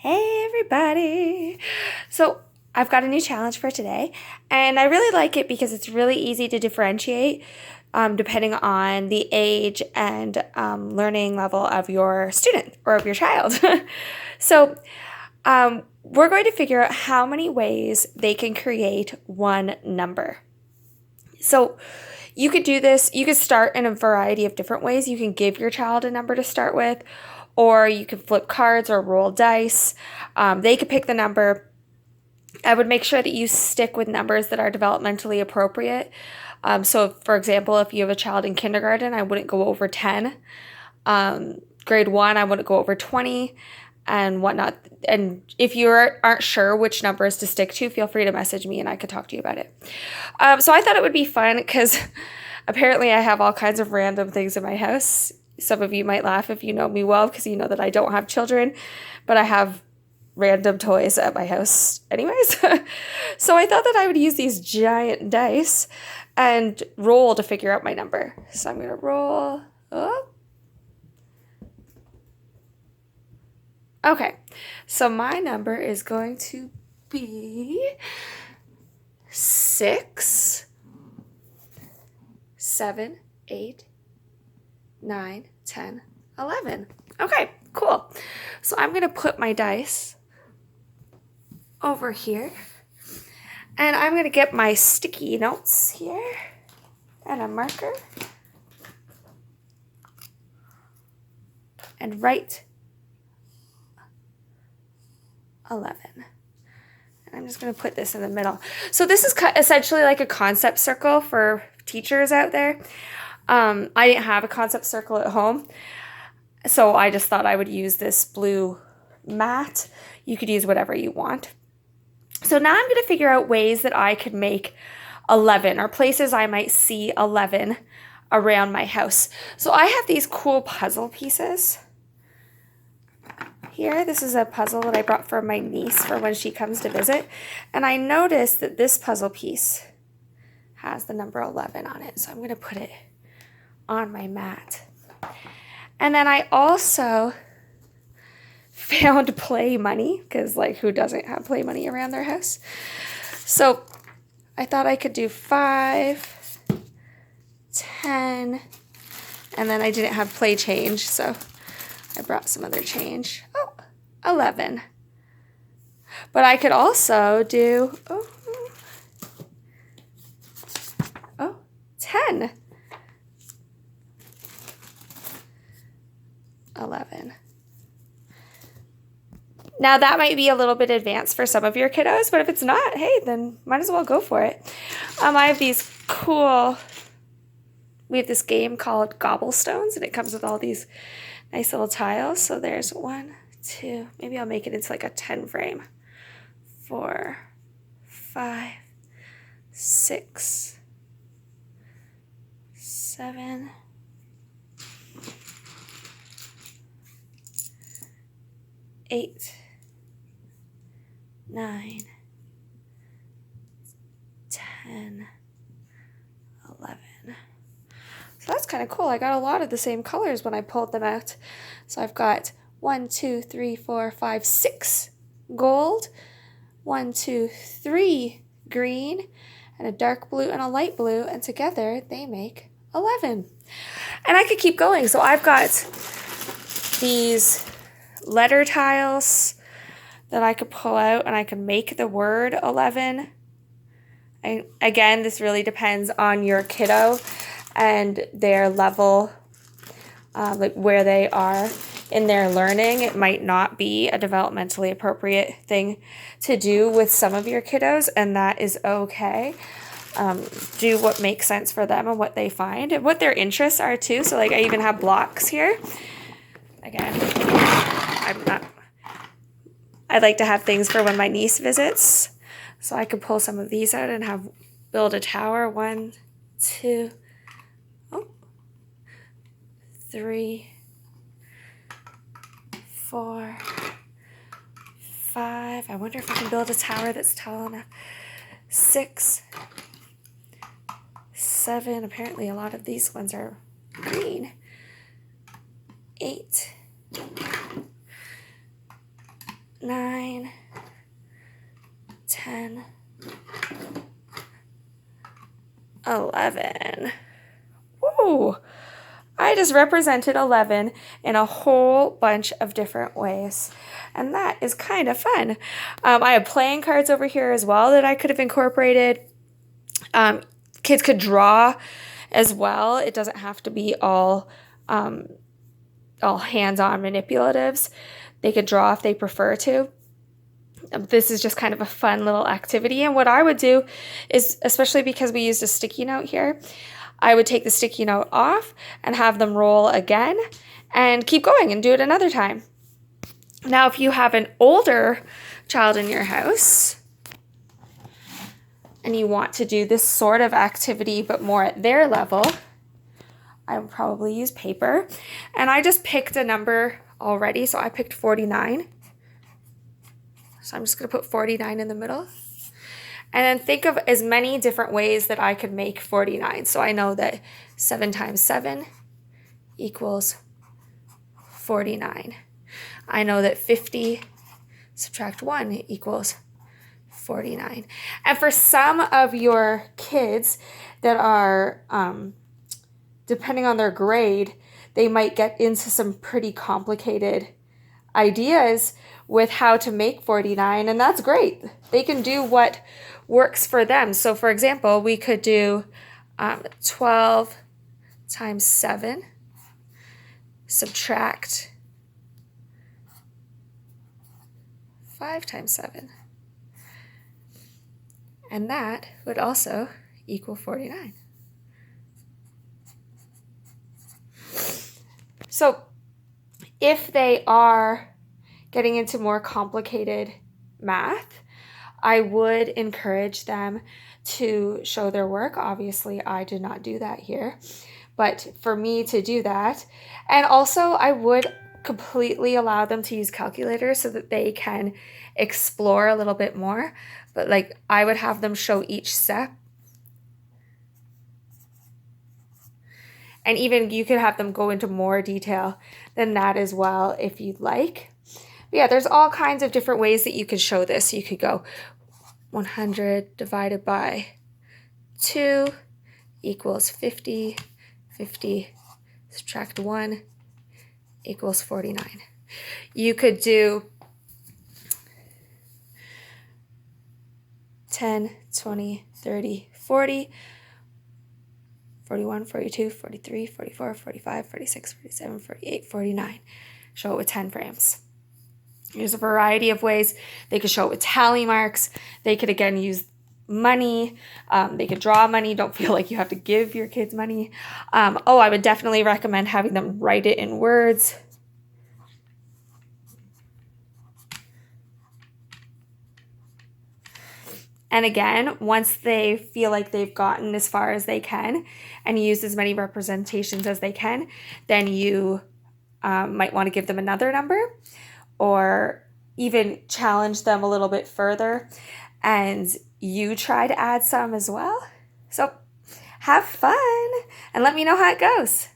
Hey everybody! So I've got a new challenge for today, and I really like it because it's really easy to differentiate depending on the age and learning level of your student or of your child. So we're going to figure out how many ways they can create one number. So you could do this, you could start in a variety of different ways. You can give your child a number to start with, or you can flip cards or roll dice. They could pick the number. I would make sure that you stick with numbers that are developmentally appropriate. So, for example, if you have a child in kindergarten, I wouldn't go over 10. Grade 1, I wouldn't go over 20 and whatnot. And if you aren't sure which numbers to stick to, feel free to message me and I could talk to you about it. So I thought it would be fun because apparently I have all kinds of random things in my house. Some of you might laugh if you know me well because you know that I don't have children, but I have random toys at my house anyways. So I thought that I would use these giant dice and roll to figure out my number. So I'm going to roll. Oh. Okay, so my number is going to be 6, 7, 8, 9, 10, 11. Okay, cool. So I'm going to put my dice over here. And I'm going to get my sticky notes here and a marker. And write 11. And I'm just going to put this in the middle. So this is essentially like a concept circle for teachers out there. I didn't have a concept circle at home, so I just thought I would use this blue mat. You could use whatever you want. So now I'm going to figure out ways that I could make 11 or places I might see 11 around my house. So I have these cool puzzle pieces. Here, this is a puzzle that I brought for my niece for when she comes to visit. And I noticed that this puzzle piece has the number 11 on it. So I'm going to put it on my mat. And then I also found play money, because like who doesn't have play money around their house? So I thought I could do 5, 10, and then I didn't have play change, so I brought some other change. Oh, 11. But I could also do 10. 11. Now that might be a little bit advanced for some of your kiddos, but if it's not, hey, then might as well go for it. I have these cool, we have this game called Gobblestones, and it comes with all these nice little tiles. So there's 1, 2, maybe I'll make it into like a 10 frame. 4, 5, 6, 7, 8, 9, 10, 11. So that's kind of cool. I got a lot of the same colors when I pulled them out. So I've got 1, 2, 3, 4, 5, 6 gold, 1, 2, 3 green, and a dark blue and a light blue, and together they make 11. And I could keep going. So I've got these letter tiles that I could pull out and I could make the word 11. Again, this really depends on your kiddo and their level, like where they are in their learning. It might not be a developmentally appropriate thing to do with some of your kiddos, and that is okay. Do what makes sense for them and what they find and what their interests are too. So like I even have blocks here. Again, I'd like to have things for when my niece visits. So I could pull some of these out and build a tower. 1, 2, 3, 4, 5. I wonder if I can build a tower that's tall enough. 6, 7. Apparently a lot of these ones are green. 8, 9, 10, 11. Woo! I just represented 11 in a whole bunch of different ways. And that is kind of fun. I have playing cards over here as well that I could have incorporated. Kids could draw as well. It doesn't have to be all hands-on manipulatives. They could draw if they prefer to. This is just kind of a fun little activity. And what I would do is, especially because we used a sticky note here, I would take the sticky note off and have them roll again and keep going and do it another time. Now, if you have an older child in your house and you want to do this sort of activity but more at their level, I would probably use paper. And I just picked a number already, so I picked 49. So I'm just going to put 49 in the middle. And then think of as many different ways that I could make 49. So I know that 7 times 7 equals 49. I know that 50 subtract 1 equals 49. And for some of your kids that are, depending on their grade, they might get into some pretty complicated ideas with how to make 49, and that's great. They can do what works for them. So for example, we could do 12 times 7, subtract 5 times 7. And that would also equal 49. So if they are getting into more complicated math, I would encourage them to show their work. Obviously, I did not do that here, but for me to do that, and also I would completely allow them to use calculators so that they can explore a little bit more. But like, I would have them show each step. And even you could have them go into more detail than that as well if you'd like. But yeah, there's all kinds of different ways that you could show this. You could go 100 divided by 2 equals 50. 50 subtract 1 equals 49. You could do 10, 20, 30, 40, 41, 42, 43, 44, 45, 46, 47, 48, 49. Show it with 10 frames. There's a variety of ways. They could show it with tally marks. They could, again, use money. They could draw money. Don't feel like you have to give your kids money. I would definitely recommend having them write it in words. And again, once they feel like they've gotten as far as they can and use as many representations as they can, then you might want to give them another number or even challenge them a little bit further and you try to add some as well. So have fun and let me know how it goes.